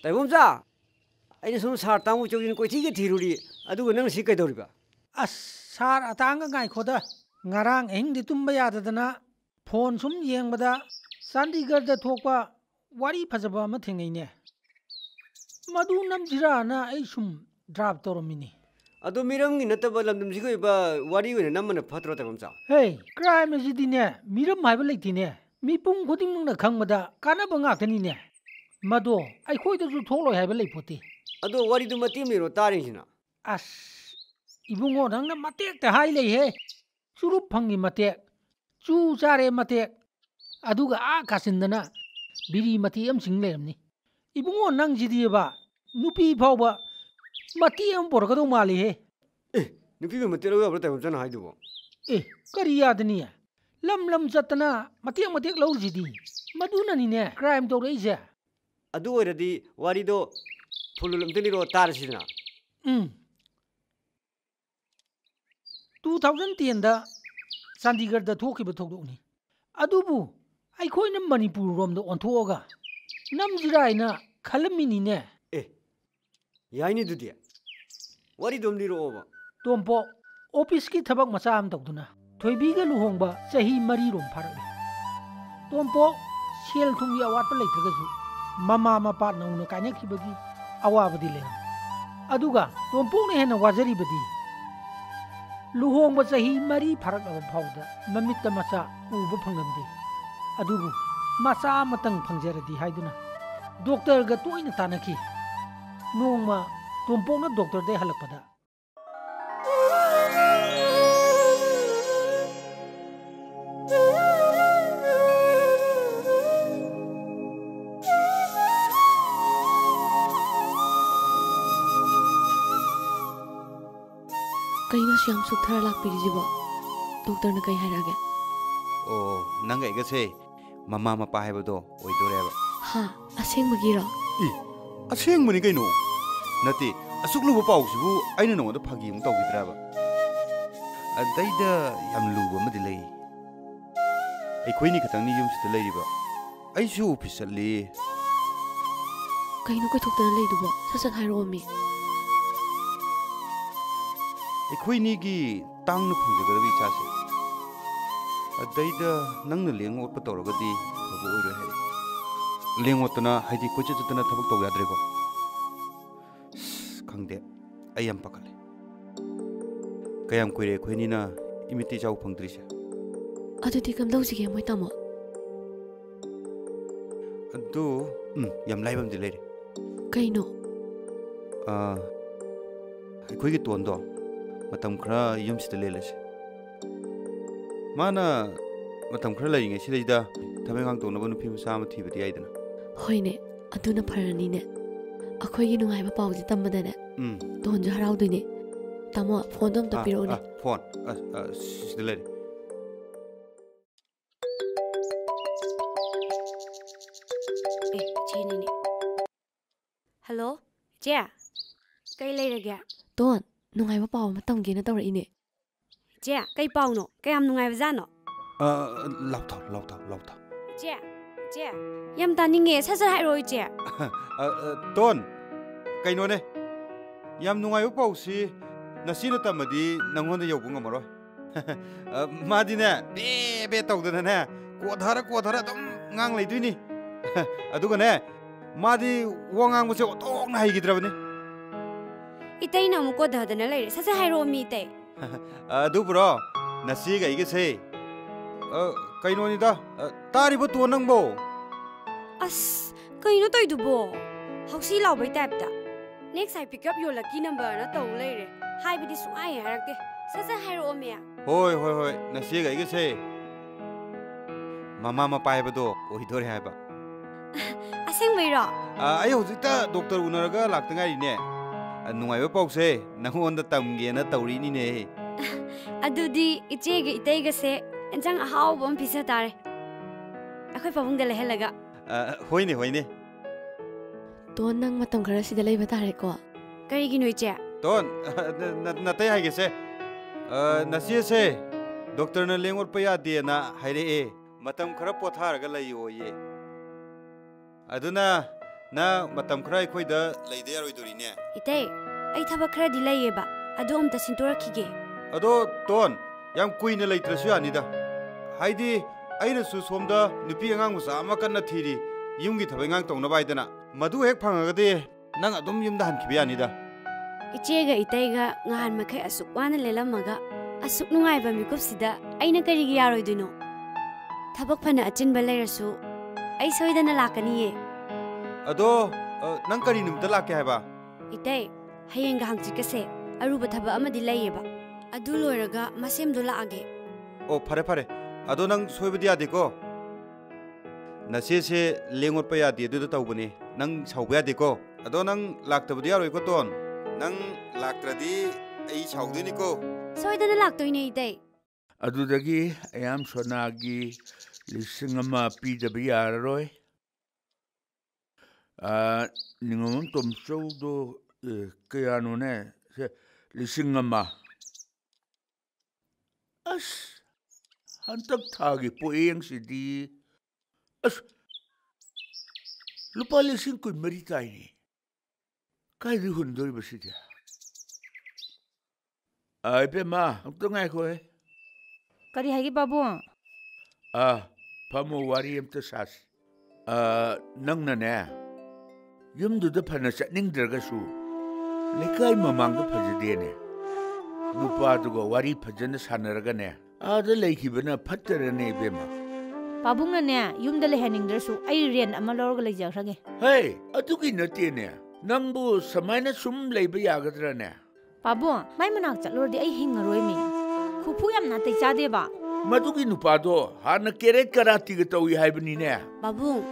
ꯇꯥꯏꯕꯣꯝꯆꯥ ꯑꯩꯅ ꯁꯨꯝ ꯁꯥꯔ ꯇꯥꯃꯨ ꯆꯧꯁꯤꯅ ꯀꯣꯏꯊꯤꯒ ꯊꯤꯔꯨꯔꯤ ꯑꯗꯨꯒ ꯅꯪ ꯁꯤ ꯀꯩꯗꯧꯔꯤꯕ ꯑꯁ ꯁꯥꯔ ꯑꯇꯥꯡꯒ ꯉꯥꯏꯈꯣꯗ ꯉꯔꯥꯡ ꯑꯍꯤꯡꯗꯤ ꯇꯨꯝꯕ ꯌꯥꯗꯗꯅ ꯐꯣꯟ ꯁꯨꯝ ꯌꯦꯡꯕꯗ ꯆꯥꯟꯗꯤꯒꯔꯗ ꯊꯣꯛꯄ ꯋꯥꯔꯤ ꯐꯖꯕ ꯑꯃ ꯊꯦꯡꯅꯩꯅꯦ ꯃꯗꯨ ꯅꯝꯁꯤꯔꯥꯅ ꯑꯩ ꯁꯨꯝ ꯗ꯭ꯔꯥꯐ ꯇꯧꯔꯝꯃꯤꯅꯤ ꯑꯗꯣ ꯃꯤꯔꯝꯒꯤ ꯅꯠꯇꯕ ꯂꯝꯗꯝꯁꯤꯒꯤ ꯑꯣꯏꯕ ꯋꯥꯔꯤ ꯑꯣꯏꯅ ꯅꯝꯕꯅ ꯐꯠꯇ꯭ꯔꯣ ꯇꯥꯏꯕꯣꯝꯆꯥ ꯍꯦ ꯀ꯭ꯔꯥꯏꯝ ꯑꯁꯤꯗꯤꯅꯦ ꯃꯤꯔꯝ ꯍꯥꯏꯕ ꯂꯩꯇꯦꯅꯦ ꯃꯤꯄꯨꯝ ꯈꯨꯗꯤꯡꯃꯛꯅ ꯈꯪꯕꯗ ꯀꯥꯟꯅꯕ ꯉꯥꯛꯇꯅꯤꯅꯦ ꯃꯗꯣ ꯑꯩꯈꯣꯏꯗꯁꯨ ꯊꯣꯛꯂꯣꯏ ꯍꯥꯏꯕ ꯂꯩꯄꯣꯠꯇꯦ ꯑꯗꯣ ꯋꯥꯔꯤꯗꯨ ꯃꯇꯦꯛ ꯂꯩꯔꯣ ꯇꯥꯔꯤꯁꯤꯅ ꯑꯁ ꯏꯕꯨꯡꯉꯣ ꯅꯪꯅ ꯃꯇꯦꯛꯇ ꯍꯥꯏ ꯂꯩꯍꯦ ꯆꯨꯔꯨꯞ ꯐꯪꯉꯤ ꯃꯇꯦꯛ ꯆꯨ ꯆꯥꯔꯦ ꯃꯇꯦꯛ ꯑꯗꯨꯒ ꯀꯥꯆꯤꯟꯗꯅ ꯕꯤꯔꯤ ꯃꯇꯦꯛ ꯑꯃ ꯆꯤꯡ ꯂꯩꯔꯝꯅꯤ ꯏꯕꯨꯡꯉꯣ ꯅꯪꯁꯤꯗꯤꯕ ꯅꯨꯄꯤ ꯐꯥꯎꯕ ꯃꯇꯦꯛ ꯑꯃ ꯄꯣꯔꯛꯀꯗꯧ ꯃꯥꯜꯂꯤꯍꯦ ꯅꯨꯄꯤꯒ ꯃꯇꯦꯛ ꯂꯧ ꯌꯥꯕ꯭ꯔꯥ ꯇꯥꯏꯕꯣꯝꯆꯥꯅ ꯍꯥꯏꯗꯨꯕꯣ ꯀꯔꯤ ꯌꯥꯗꯅꯤ ꯂꯝ ꯆꯠꯇꯅ ꯃꯇꯦꯛ ꯂꯧꯔꯤꯁꯤꯗꯤ ꯃꯗꯨꯅꯅꯤꯅꯦ ꯀ꯭ꯔꯥꯏꯝ ꯇꯧꯔꯛꯏꯁꯦ ꯑꯗꯨ ꯑꯣꯏꯔꯗꯤ ꯋꯥꯔꯤꯗꯣ ꯐꯨꯜ ꯑꯝꯇ ꯂꯤꯔꯣ ꯇꯥꯔꯁꯤꯗꯅ 2010ꯗ ꯆꯥꯟꯗꯤꯒꯔꯗ ꯊꯣꯛꯈꯤꯕ ꯊꯧꯗꯣꯛꯅꯤ ꯑꯗꯨꯕꯨ ꯑꯩꯈꯣꯏꯅ ꯃꯅꯤꯄꯨꯔ ꯔꯣꯝꯗ ꯑꯣꯟꯊꯣꯛꯑꯒ ꯅꯝꯁꯤꯔꯥ ꯍꯥꯏꯅ ꯈꯜꯂꯝꯃꯤꯅꯤꯅꯦ ꯌꯥꯏꯅꯤ ꯑꯗꯨꯗꯤ ꯋꯥꯔꯤꯗꯣ ꯑꯃ ꯂꯤꯔꯛꯑꯣꯕ ꯇꯣꯝꯄꯣꯛ ꯑꯣꯐꯤꯁꯀꯤ ꯊꯕꯛ ꯃꯆꯥ ꯑꯃ ꯇꯧꯗꯨꯅ ꯊꯣꯏꯕꯤꯒ ꯂꯨꯍꯣꯡꯕ ꯆꯍꯤ 4 ꯐꯥꯔꯛꯂꯤ ꯇꯣꯝꯄꯣꯛ ꯁꯦꯜ ꯊꯨꯝꯒꯤ ꯑꯋꯥꯠꯄ ꯂꯩꯇ꯭ꯔꯒꯁꯨ ꯃꯃꯥ ꯃꯄꯥ ꯅꯧꯅ ꯀꯥꯏꯅꯈꯤꯕꯒꯤ ꯑꯋꯥꯕꯗꯤ ꯂꯩꯔꯝꯃꯤ ꯑꯗꯨꯒ ꯇꯣꯝꯄꯣꯛꯅ ꯍꯦꯟꯅ ꯋꯥꯖꯔꯤꯕꯗꯤ ꯂꯨꯍꯣꯡꯕ ꯆꯍꯤ 4 ꯐꯥꯔꯛꯂꯕ ꯐꯥꯎꯕꯗ ꯃꯃꯤꯠꯇ ꯃꯆꯥ ꯎꯕ ꯐꯪꯂꯝꯗꯦ ꯑꯗꯨꯕꯨ ꯃꯆꯥ ꯑꯃꯇꯪ ꯐꯪꯖꯔꯗꯤ ꯍꯥꯏꯗꯨꯅ ꯗꯣꯛꯇꯔꯒ ꯇꯣꯏꯅ ꯇꯥꯟꯅꯈꯤ ꯅꯣꯡꯃ ꯇꯣꯝꯄꯣꯛꯅ ꯗꯣꯛꯇꯔꯗꯩ ꯍꯜꯂꯛꯄꯗ ꯀꯩꯅꯣꯁꯨ ꯌꯥꯝ ꯁꯨꯛꯊꯔ ꯂꯥꯛꯄꯤꯔꯤꯁꯤꯕꯣ ꯗꯣꯛꯇꯔꯅ ꯀꯩ ꯍꯥꯏꯔꯛꯑꯒꯦ ꯑꯣ ꯅꯪ ꯑꯩꯒꯁꯦ ꯃꯃꯥ ꯃꯄꯥ ꯍꯥꯏꯕꯗꯣ ꯑꯣꯏꯗꯣꯔꯦꯕ ꯍꯥ ꯑꯁꯦꯡꯕꯒꯤꯔꯣ ꯑꯁꯦꯡꯕꯅꯤ ꯀꯩꯅꯣ ꯅꯠꯇꯦ ꯑꯁꯨꯛ ꯂꯨꯕ ꯄꯥꯎꯁꯤꯕꯨ ꯑꯩꯅ ꯅꯉꯣꯟꯗ ꯐꯥꯒꯤ ꯑꯃꯨꯛ ꯇꯧꯈꯤꯗ꯭ꯔꯕ ꯑꯗꯩꯗ ꯌꯥꯝ ꯂꯨꯕ ꯑꯃꯗꯤ ꯂꯩ ꯑꯩꯈꯣꯏꯅꯤ ꯈꯛꯇꯪꯅꯤ ꯌꯨꯝꯁꯤꯗ ꯂꯩꯔꯤꯕ ꯑꯩꯁꯨ ꯑꯣꯐꯤꯁ ꯆꯠꯂꯤ ꯀꯩꯅꯣ ꯀꯣꯏꯊꯣꯛꯇꯅ ꯂꯩꯗꯨꯕꯣ ꯁꯠ ꯍꯥꯏꯔꯛꯑꯣꯃꯤ ꯑꯩꯈꯣꯏꯅꯤꯒꯤ ꯇꯥꯡꯅ ꯐꯪꯖꯒꯗꯕ ꯏꯆꯥꯁꯦ ꯑꯗꯩꯗ ꯅꯪꯅ ꯂꯦꯡ ꯑꯣꯠꯄ ꯇꯧꯔꯒꯗꯤ ꯑꯐꯕ ꯑꯣꯏꯔꯣꯏ ꯍꯥꯏꯔꯦ ꯂꯦꯡ ꯑꯣꯠꯇꯅ ꯍꯥꯏꯗꯤ ꯀꯣꯏꯆꯠ ꯆꯠꯇꯅ ꯊꯕꯛ ꯇꯧ ꯌꯥꯗ꯭ꯔꯦꯀꯣ ꯈꯪꯗꯦ ꯑꯩ ꯌꯥꯝ ꯄꯥꯈꯠꯂꯦ ꯀꯌꯥꯝ ꯀꯨꯏꯔꯦ ꯑꯩꯈꯣꯏꯅꯤꯅ ꯏꯃꯤꯠ ꯏꯆꯥꯎ ꯐꯪꯗ꯭ꯔꯤꯁꯦ ꯑꯗꯨꯗꯤ ꯀꯝꯗꯧꯁꯤꯒꯦ ꯃꯣꯏ ꯇꯥꯃꯣ ꯑꯗꯨ ꯌꯥꯝ ꯂꯥꯏꯕ ꯑꯃꯗꯤ ꯂꯩꯔꯦ ꯀꯩꯅꯣ ꯑꯩꯈꯣꯏꯒꯤ ꯇꯣꯟꯗꯣ ꯃꯇꯝ ꯈꯔ ꯌꯨꯝꯁꯤꯗ ꯂꯦꯜꯂꯁꯦ ꯃꯥꯅ ꯃꯇꯝ ꯈꯔ ꯂꯩꯔꯤꯉꯩ ꯁꯤꯗꯩꯗ ꯊꯕꯛ ꯏꯪꯈꯥꯡ ꯇꯧꯅꯕ ꯅꯨꯄꯤ ꯃꯆꯥ ꯑꯃ ꯊꯤꯕꯗꯤ ꯌꯥꯏꯗꯅ ꯍꯣꯏꯅꯦ ꯑꯗꯨꯅ ꯐꯔꯅꯤꯅꯦ ꯑꯩꯈꯣꯏꯒꯤ ꯅꯨꯡꯉꯥꯏꯕ ꯄꯥꯎꯁꯦ ꯇꯝꯕꯗꯅꯦ ꯇꯣꯟꯁꯨ ꯍꯔꯥꯎꯗꯣꯏꯅꯦ ꯇꯥꯃꯣ ꯐꯣꯟꯗꯣ ꯑꯝꯇ ꯄꯤꯔꯛꯎꯅꯦ ꯐꯣꯟ ꯁꯤꯗ ꯂꯩꯔꯦ ꯏꯆꯦꯅꯤꯅꯦ ꯍꯜꯂꯣ ꯏꯆꯦ ꯀꯩ ꯂꯩꯔꯒꯦ ꯇꯣꯟ ꯅꯨꯡꯉꯥꯏꯕ ꯄꯥꯎ ꯑꯃ ꯇꯝꯒꯦꯅ ꯇꯧꯔꯛꯏꯅꯦ ꯏꯆꯦ ꯀꯩ ꯄꯥꯎꯅꯣ ꯀꯌꯥꯝ ꯅꯨꯡꯉꯥꯏꯕꯖꯥꯠꯅꯣ ꯂꯥꯎꯊꯥꯎ ꯏꯆꯦ ꯌꯥꯝ ꯇꯥꯅꯤꯡꯉꯦ ꯁꯠ ꯍꯥꯏꯔꯛꯑꯣ ꯏꯆꯦ ꯇꯣꯟ ꯀꯩꯅꯣꯅꯦ ꯌꯥꯝ ꯅꯨꯡꯉꯥꯏꯕ ꯄꯥꯎꯁꯤ ꯅꯁꯤꯅ ꯇꯝꯃꯗꯤ ꯅꯪꯉꯣꯟꯗ ꯌꯧꯕ ꯉꯝꯃꯔꯣꯏ ꯃꯥꯗꯤꯅꯦ ꯕꯦ ꯇꯧꯗꯅꯅꯦ ꯀꯣꯊꯔ ꯑꯗꯨꯝ ꯉꯥꯡ ꯂꯩꯗꯣꯏꯅꯤ ꯑꯗꯨꯒꯅꯦ ꯃꯥꯗꯤ ꯋꯥ ꯉꯥꯡꯕꯁꯦ ꯑꯣꯟꯊꯣꯛꯅ ꯍꯩꯈꯤꯗ꯭ꯔꯕꯅꯤ ꯏꯇꯩꯅ ꯑꯃꯨꯛ ꯀꯣꯊꯗꯅ ꯂꯩꯔꯦ ꯁꯠ ꯍꯥꯏꯔꯛꯑꯣ ꯃꯤ ꯏꯇꯩ ꯑꯗꯨꯕꯨꯔꯣ ꯅꯁꯤꯒ ꯑꯩꯒꯁꯦ ꯀꯩꯅꯣꯅꯤꯗ ꯇꯥꯔꯤꯕ ꯇꯣꯟ ꯅꯪꯕꯣ ꯑꯁ ꯀꯩꯅꯣ ꯇꯧꯏꯗꯨꯕꯣ ꯍꯧꯁꯤ ꯂꯥꯎꯕꯩ ꯇꯥꯏꯞꯇ ꯅꯦꯛꯁ ꯁꯥꯏ ꯄꯤꯛꯑꯞ ꯌꯣꯜꯂꯛꯀꯤ ꯅꯝꯕꯔꯅ ꯇꯧ ꯂꯩꯔꯦ ꯍꯥꯏꯕꯗꯤ ꯁꯨꯡꯍꯥꯏ ꯍꯥꯏꯔꯛꯇꯦ ꯁꯠ ꯍꯥꯏꯔꯛꯑꯣ ꯃꯤꯌꯥ ꯍꯣꯏ ꯅꯁꯤꯒ ꯑꯩꯒꯁꯦ ꯃꯃꯥ ꯃꯄꯥ ꯍꯥꯏꯕꯗꯣ ꯑꯣꯏꯗꯣꯔꯦ ꯍꯥꯏꯕ ꯑꯁꯦꯡꯕꯩꯔꯣ ꯑꯩ ꯍꯧꯖꯤꯛꯇ ꯗꯣꯛꯇꯔ ꯎꯅꯔꯒ ꯂꯥꯛꯇ ꯉꯥꯏꯔꯤꯅꯦ ꯅꯨꯡꯉꯥꯏꯕ ꯄꯥꯎꯁꯦ ꯅꯪꯉꯣꯟꯗ ꯇꯝꯒꯦꯅ ꯇꯧꯔꯤꯅꯤꯅꯦ ꯑꯗꯨꯗꯤ ꯏꯆꯦꯒ ꯏꯇꯩꯒꯁꯦ ꯏꯟꯖꯥꯡ ꯑꯍꯥꯎꯕ ꯑꯃ ꯄꯤꯖ ꯇꯥꯔꯦ ꯑꯩꯈꯣꯏ ꯄꯥꯕꯨꯡꯗ ꯂꯩꯍꯜꯂꯒ ꯍꯣꯏꯅꯦ ꯇꯣꯟ ꯅꯪ ꯃꯇꯝ ꯈꯔ ꯁꯤꯗ ꯂꯩꯕ ꯇꯥꯔꯦꯀꯣ ꯀꯔꯤꯒꯤꯅꯣ ꯏꯆꯦ ꯇꯣꯟ ꯅꯇꯩ ꯍꯥꯏꯒꯦꯁꯦ ꯅꯆꯦꯁꯦ ꯗꯣꯛꯇꯔꯅ ꯂꯦꯡꯑꯣꯠꯄ ꯌꯥꯗꯦꯅ ꯍꯥꯏꯔꯛꯑꯦ ꯃꯇꯝ ꯈꯔ ꯄꯣꯊꯥꯔꯒ ꯂꯩꯌꯣꯌꯦ ꯑꯗꯨꯅ ꯅꯪ ꯃꯇꯝ ꯈꯔ ꯑꯩꯈꯣꯏꯗ ꯂꯩꯗ ꯌꯥꯔꯣꯏꯗꯣꯔꯤꯅꯦ ꯏꯇꯩ ꯑꯩ ꯊꯕꯛ ꯈꯔꯗꯤ ꯂꯩꯌꯦꯕ ꯑꯗꯨ ꯑꯝꯇ ꯁꯤꯟꯇꯣꯔꯛꯈꯤꯒꯦ ꯑꯗꯣ ꯇꯣꯟ ꯌꯥꯝ ꯀꯨꯏꯅ ꯂꯩꯇ꯭ꯔꯁꯨ ꯌꯥꯅꯤꯗ ꯍꯥꯏꯗꯤ ꯑꯩꯅꯁꯨ ꯁꯣꯝꯗ ꯅꯨꯄꯤ ꯑꯉꯥꯡ ꯃꯆꯥ ꯑꯃ ꯀꯟꯅ ꯊꯤꯔꯤ ꯌꯨꯝꯒꯤ ꯊꯕꯛ ꯏꯪꯈꯥꯡ ꯇꯧꯅꯕ ꯍꯥꯏꯗꯅ ꯃꯗꯨ ꯍꯦꯛ ꯐꯪꯉꯒꯗꯤ ꯅꯪ ꯑꯗꯨꯝ ꯌꯨꯝꯗ ꯍꯟꯈꯤꯕ ꯌꯥꯅꯤꯗ ꯏꯆꯦꯒ ꯏꯇꯩꯒ ꯉꯍꯥꯟ ꯃꯈꯩ ꯑꯁꯨꯛ ꯋꯥꯅ ꯂꯦꯜꯂꯝꯃꯒ ꯑꯁꯨꯛ ꯅꯨꯡꯉꯥꯏꯕ ꯃꯤꯀꯨꯞꯁꯤꯗ ꯑꯩꯅ ꯀꯔꯤꯒꯤ ꯌꯥꯔꯣꯏꯗꯣꯏꯅꯣ ꯊꯕꯛ ꯐꯅ ꯑꯆꯤꯟꯕ ꯂꯩꯔꯁꯨ ꯑꯩ ꯁꯣꯏꯗꯅ ꯂꯥꯛꯀꯅꯤꯌꯦ ꯑꯗꯣ ꯅꯪ ꯀꯔꯤ ꯅꯨꯃꯤꯠꯇ ꯂꯥꯛꯀꯦ ꯍꯥꯏꯕ 이때 하yen가 항직께세 아루바 타바 아마디 라이에바 아둘로에라가 마셈도 라아게 파레 아도 낭 소이버디 야데고 나세세 랭옷 빠야 디에도 타우보니 낭 사우베야 데고 아도 낭 락터버디 야로이고 톤낭 락트라디 에이 사우드니고 소이다나 락도이네 이때 ꯑꯗꯨꯗꯒꯤ ꯑꯌꯥꯝ ꯁꯣꯅꯥꯒꯤ 1,000 ꯄꯤꯗꯕ ꯌꯥꯔꯔꯣꯏ ꯅꯤꯡꯉꯣꯝ ꯇꯣꯝꯆꯧꯗꯣ ꯀꯌꯥꯅꯣꯅꯦ 1,000 ꯑꯁ ꯍꯟꯇꯛ ꯊꯥꯒꯤ ꯄꯣꯠꯌꯦꯡꯁꯤꯗꯤ ꯑꯁ ꯂꯨꯄꯥ 20,000 ꯇꯥꯏꯅꯦ ꯀꯥꯏꯗ ꯍꯨꯟꯗꯣꯔꯤꯕ ꯁꯤꯗꯤ ꯏꯕꯦꯝꯃ ꯑꯝꯇ ꯉꯥꯏꯈꯣꯍꯦ ꯀꯔꯤ ꯍꯥꯏꯒꯦ ꯄꯥꯕꯨꯡ ꯐꯝꯃꯣ ꯋꯥꯔꯤ ꯑꯝꯇ ꯁꯥꯁꯤ ꯅꯪꯅꯅꯦ ꯌꯨꯝꯗꯨꯗ ꯐꯅ ꯆꯠꯅꯤꯡꯗ꯭ꯔꯒꯁꯨ ꯂꯩꯀꯥꯏ ꯃꯃꯥꯡꯗ ꯐꯖꯗꯦꯅꯦ ꯅꯨꯄꯥꯗꯨꯒ ꯋꯥꯔꯤ ꯐꯖꯅ ꯁꯥꯟꯅꯔꯒꯅꯦ ꯑꯥꯗ ꯂꯩꯈꯤꯕꯅ ꯐꯠꯇꯔꯅꯦ ꯏꯕꯦꯝꯃ ꯄꯥꯕꯨꯡꯅꯅꯦ ꯌꯨꯝꯗ ꯂꯩꯍꯟꯅꯤꯡꯗ꯭ꯔꯁꯨ ꯑꯩ ꯔꯦꯟ ꯑꯃ ꯂꯧꯔꯒ ꯂꯩꯖꯈ꯭ꯔꯒꯦ ꯍꯦ ꯑꯗꯨꯒꯤ ꯅꯠꯇꯦꯅꯦ ꯅꯪꯕꯨ ꯁꯨꯃꯥꯏꯅ ꯁꯨꯝ ꯂꯩꯕ ꯌꯥꯒꯗ꯭ꯔꯅꯦ ꯄꯥꯕꯨꯡ ꯃꯥꯏ ꯃꯅꯥꯛ ꯆꯠꯂꯨꯔꯗꯤ ꯑꯩ ꯍꯤꯡꯉꯔꯣꯏꯃꯤ ꯈꯨꯐꯨ ꯌꯥꯝ ꯅꯥꯇꯩ ꯆꯥꯗꯦꯕ ꯃꯗꯨꯒꯤ ꯅꯨꯄꯥꯗꯣ ꯍꯥꯟꯅ ꯀꯦꯔꯦꯠ ꯀꯔꯥꯇꯤꯒ ꯇꯧꯏ ꯍꯥꯏꯕꯅꯤꯅꯦ 바붕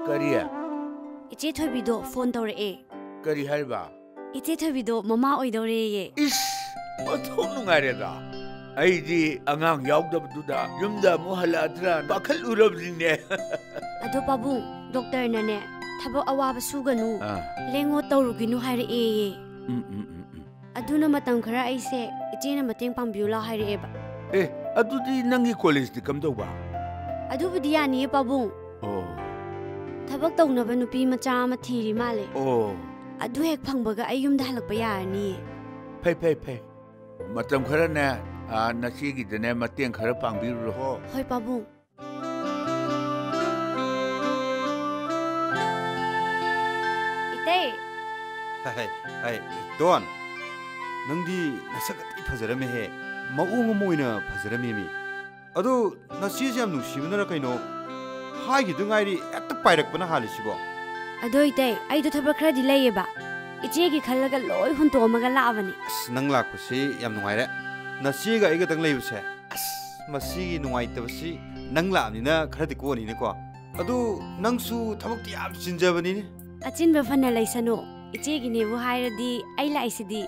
ꯀꯔꯤ 이제 토비도 폰 떠오래 ꯀꯔꯤ ꯍꯥꯏꯕ 이제 토비도 마마 오이더래예 이씨 어떡 누가래다 아이디 앙앙 야우다부두다 юм다 뭐 할라드라 바칼루럽지네 아도 바붕 독터나네 타보 아와바 수가누 랭고 떠루기누 하이래예 아두나 마땅 khara aise ichena mateng pangbiula haireba adudi nangi college di kamdauba adubudi yani pabung ꯊꯕꯛ ꯇꯧꯅꯕ ꯅꯨꯄꯤ ꯃꯆꯥ ꯑꯃ ꯊꯤꯔꯤ ꯃꯥꯜꯂꯦ ꯑꯗꯨ ꯍꯦꯛ ꯐꯪꯕꯒ ꯑꯩ ꯌꯨꯝꯗ ꯍꯜꯂꯛꯄ ꯌꯥꯔꯅꯤ ꯐꯩ ꯃꯇꯝ ꯈꯔꯅꯦ ꯅꯆꯦꯒꯤꯗꯅꯦ ꯃꯇꯦꯡ ꯈꯔ ꯄꯥꯡꯕꯤꯔꯨꯔꯣ ꯍꯣꯏ ꯄꯥꯕꯨꯡ 이때 하이 돈 ꯅꯪꯗꯤ ꯅꯁꯛꯀꯗꯤ ꯐꯖꯔꯝꯃꯦꯍꯦ ꯃꯑꯣꯡ ꯑꯃ ꯑꯣꯏꯅ ꯐꯖꯔꯝꯃꯦꯃꯤ ꯑꯗꯣ ꯅꯆꯦꯁꯦ ꯌꯥꯝ ꯅꯨꯡꯁꯤꯕꯅꯔ ꯀꯩꯅꯣ 하이기도ꯉꯥꯏꯔꯤ ꯍꯦꯛꯇ ꯄꯥꯏꯔꯛꯄꯅ ꯍꯥꯜꯂꯤꯁꯤꯕꯣ ꯑꯗꯣ 이때 ꯑꯩꯗꯣ ꯊꯕꯛ ꯈꯔꯗꯤ ꯂꯩꯌꯦꯕ 이제기 칼라가 로이 혼토마가 라아바니 ꯅꯪ ꯂꯥꯛꯄꯁꯤ ꯌꯥꯝ ꯅꯨꯡꯉꯥꯏꯔꯦ ꯅꯆꯦꯒ ꯑꯩꯒꯇꯪ ꯂꯩꯕꯁꯦ ꯃꯁꯤꯒꯤ ꯅꯨꯡꯉꯥꯏꯇꯕꯁꯤ ꯅꯪ ꯂꯥꯛꯑꯕꯅꯤꯅ ꯈꯔꯗꯤ ꯀꯣꯅꯤꯅꯦꯀꯣ ꯑꯗꯨ ꯅꯪꯁꯨ ꯊꯕꯛꯇꯤ ꯌꯥꯝ ꯆꯤꯟꯖꯕꯅꯤꯅꯦ ꯑꯆꯤꯟꯕ ꯐꯅ ꯂꯩꯁꯅꯨ 이제기네부 하이ꯔꯗꯤ ꯑꯩ ꯂꯥꯛꯏꯁꯤꯗꯤ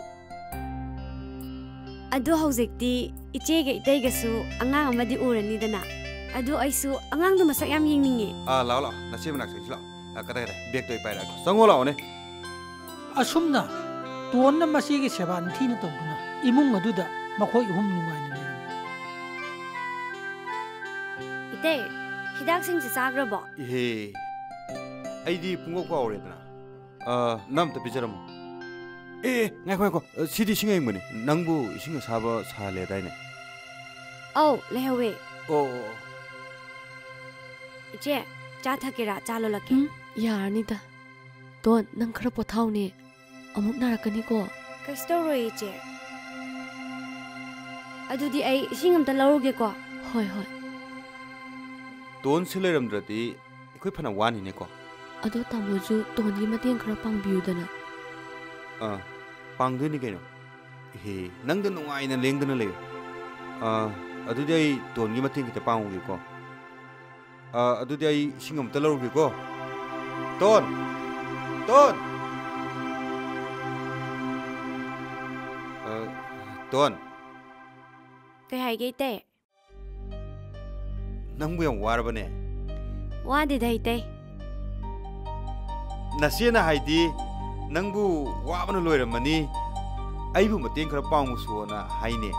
ꯑꯗꯣ ꯍꯧꯖꯤꯛꯇꯤ 이제가 이때가수 ꯑꯉꯥꯡ ꯑꯃꯗꯤ ꯎꯔꯅꯤꯗꯅ ꯑꯗꯣ ꯑꯩꯁꯨ ꯑꯉꯥꯡꯗꯣ ꯃꯁꯛ ꯌꯥꯝ ꯌꯦꯡꯅꯤꯡꯉꯦ ꯂꯥꯛꯑꯣ ꯅꯆꯦ ꯃꯅꯥꯛ ꯆꯪꯁꯤ ꯂꯥꯛꯑꯣ ꯀꯗꯥꯏ ꯕꯦꯒꯇꯣ ꯑꯩ ꯄꯥꯏꯔꯛꯑꯒꯦ ꯆꯪꯉꯣ ꯂꯥꯛꯑꯣꯅꯦ ꯑꯁꯨꯝꯅ ꯇꯣꯟꯅ ꯃꯁꯤꯒꯤ ꯁꯦꯕꯥ ꯅꯤꯡꯊꯤꯅ ꯇꯧꯗꯨꯅ ꯏꯃꯨꯡ ꯑꯗꯨꯗ ꯃꯈꯣꯏ ꯑꯍꯨꯝ ꯅꯨꯡꯉꯥꯏꯅ ꯂꯩꯔꯝꯃꯤ 이때 ꯍꯤꯗꯥꯛꯁꯤꯡꯁꯦ ꯆꯥꯈ꯭ꯔꯕꯣ ꯏꯍꯦ ꯑꯩꯗꯤ ꯄꯨꯡꯀꯥꯎ ꯀꯥꯎꯔꯦꯗꯅ ꯅꯪ ꯑꯝꯇ ꯄꯤꯖꯔꯝꯃꯣ ꯉꯥꯏꯈꯣ ꯁꯤꯗꯤ ꯏꯁꯤꯡ ꯑꯌꯤꯡꯕꯅꯤ ꯅꯪꯕꯨ ꯏꯁꯤꯡ ꯑꯁꯥꯕ ꯁꯥꯍꯜꯂꯦꯗꯥꯏꯅꯦ ꯑꯧ ꯂꯩꯍꯧꯋꯦ ꯑꯣ 이제 ꯆꯥ ꯊꯛꯀꯦꯔꯥ ꯆꯥ ꯂꯣꯜꯂꯛꯀꯦ ꯌꯥꯔꯅꯤꯗ ꯗꯣꯟ ꯅꯪ ꯈꯔ ꯄꯣꯊꯥꯎꯅꯦ ꯑꯃꯨꯛ ꯅꯥꯔꯛꯀꯅꯤꯀꯣ ꯀꯩꯁꯨ ꯇꯧꯔꯣꯏ 이제 ꯑꯗꯨꯗꯤ ꯑꯩ ꯏꯁꯤꯡ ꯑꯝꯇ ꯂꯧꯔꯨꯒꯦꯀꯣ ꯍꯣꯏ ꯗꯣꯟꯁꯤ ꯂꯩꯔꯝꯗ꯭ꯔꯗꯤ ꯑꯩꯈꯣꯏ ꯐꯅ ꯋꯥꯅꯤꯅꯦꯀꯣ ꯑꯗꯣ ꯇꯥꯃꯣꯁꯨ ꯗꯣꯟꯒꯤ ꯃꯇꯦꯡ ꯈꯔ ꯄꯥꯡꯕꯤꯌꯨꯗꯅ ꯄꯥꯡꯗꯣꯏꯅꯤ ꯀꯩꯅꯣ ꯏꯍꯦ ꯅꯪꯗ ꯅꯨꯡꯉꯥꯏꯅ ꯂꯦꯡꯗꯅ ꯂꯩꯌꯨ ꯑꯗꯨꯗꯤ ꯑꯩ ꯗꯣꯟꯒꯤ ꯃꯇꯦꯡ ꯈꯤꯇ ꯄꯥꯡꯉꯨꯒꯦꯀꯣ ꯑꯗꯨꯗꯤ ꯑꯩ ꯏꯁꯤꯡ ꯑꯝꯇ ꯂꯧꯔꯨꯒꯦꯀꯣ ꯗꯣꯟ ꯀꯩ ꯍꯥꯏꯒꯦ 이때 ꯅꯪꯕꯨ ꯌꯥꯝ ꯋꯥꯔꯕꯅꯦ 와디다 이때 ꯅꯆꯦꯅ ꯍꯥꯏꯗꯤ ꯅꯪꯕꯨ ꯋꯥꯕꯅ ꯂꯣꯏꯔꯝꯃꯅꯤ ꯑꯩꯕꯨ ꯃꯇꯦꯡ ꯈꯔ ꯄꯥꯡꯉꯨꯁꯣꯅ ꯍꯥꯏꯅꯦ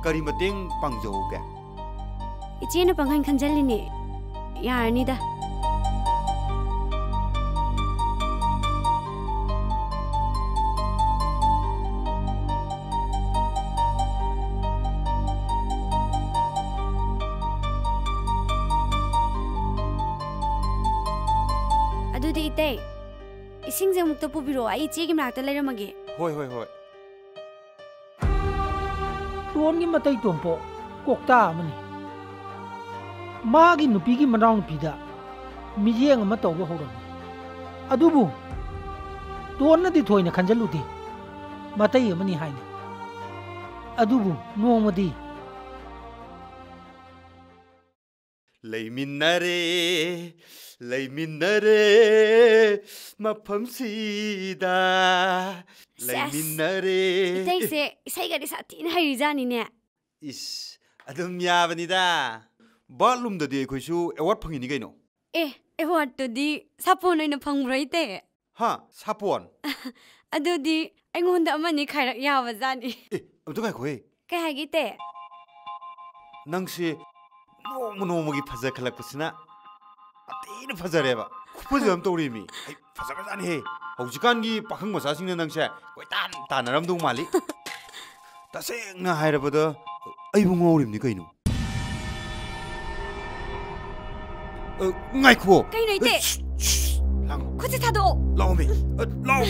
ꯀꯔꯤ ꯃꯇꯦꯡ ꯄꯥꯡꯖꯧꯒꯦ 이제는 방한 칸잘리니 야아니다 इते इसिंग जे मुक्ता पुबिरो आई चे की मनाक्ता लेरमगे होय होय होय टोन की मतई तोंपो कोक्ता अमनी मागी नुपी की मनाव नुपीदा मिजेंग अमा तौबा होरम अदुबु टोन नदी थोइना खंजलुदी मतई अमनी हाइने अदुबु नोमदी लैमिन्नरे मफमसीदा लैमिन्नरे इते से इसै गरि साथीन हैरिजानी ने इस अदुम याबनिदा बाथरूमददी अखोइसु अवार्ड फंगिनी गइनो अवार्ड तोदी सापोन ओइना फंग्रैते हा सापोन अदुदी अइंगोंदा अमनी खैरक यावा जानी अमतु गायखोय कै हागिते नंगसे नोमगी फजा खलकपसिना अतीन फजरेबा खुफजम तौरीमी फजबजानी हे हौजिकानगी पाखंग मसासिंग नंगसे कोइतान तानरमदु माली तसेंगना हायरबदा अइबु ngौरिमनी कइनो ngaikho kai nei te lang khoje thado law me law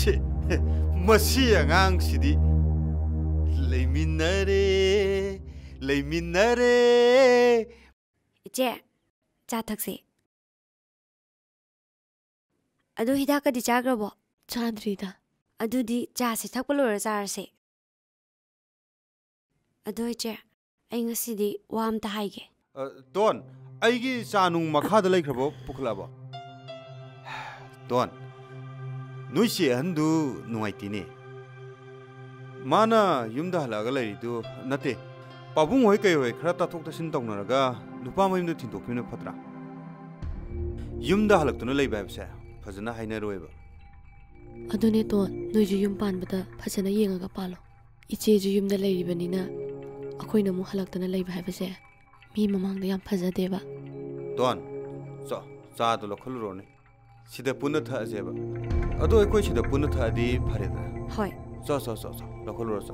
she masi angang sidi leiminare iche cha thakse adu hida ka di chagrabo चाद्रीदा adu di cha se thakpa lora charase adu iche ai ngasi di wam ta haige don aigi chanung makha da laikhrabo puklaba don nuisi handu nuaitine mana yumda halaga laidu nate pabung hoi kai hoi khara ta thok ta sin tawnaraga lupa mayumda thindokpina phatra yumda halaktuna leiba habse fajana haina roiba अदुने तो नोइजु yum पानबदा फजना येंगा पालो इचेजु युमदा लेरिबनिना अखोइना मु हलक्तना लेबा हाबसे मी ममांगदा याम फजदेबा don cha do lokhulrone sida punna tha jeba ado ekoi sida punna tha di phareda hoi cha lokhulro cha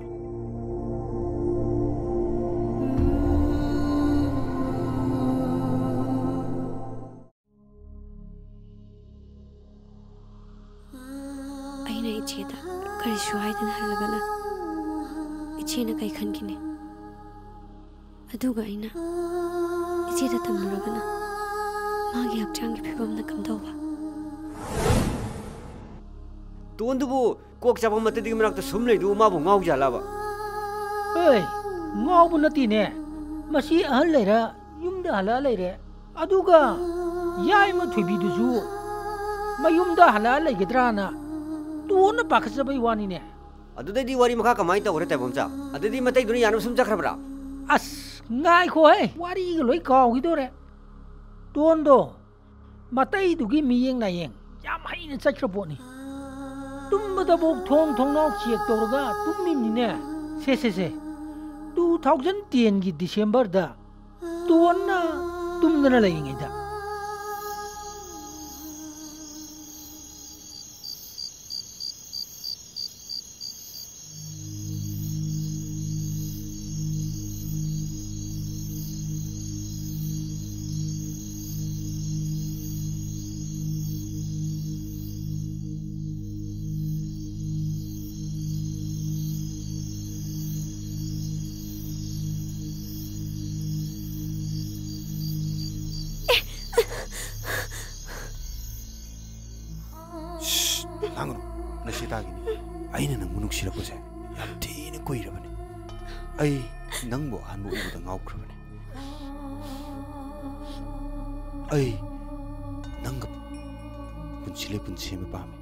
aina icheda kari shuaidin halagana ichena kai khankine aduga aina icheda tamuragana मागी हक्चांगी फिबमना कमदौबा तोंदुबु Coke चाबा मतदि मनाक्ता सुम लेदु माबु ngau जालाबा ओइ ngau नतीने मसी अहल लेरा युमदा हला लेरे अदुगा याय म थुबिदुजु मयुमदा हला लेगद्राना तोन पाखसबै वानीने अदुदैदि वारी मखा कमाइ तवरे तबमचा अदुदि मतै दुनि यानु सुम जखरबरा अस ngai खो है वारी ग लोइ काउगिदोरे टोंदो मतई दुगी मियेंग नायेंग याम हाइना चख्रपोनी तुम्बदा बोक थोंनाव चेक तौरगा तुम्मिमनिने से 2010 की दिसंबर दा टोंना तुम्दना लेयिंगैदा langro nasitagini aina nang munuk sirakose yam thine koirabane ai nangbo hanbu ubuda ngaukrabane ai nang punchile punchime pame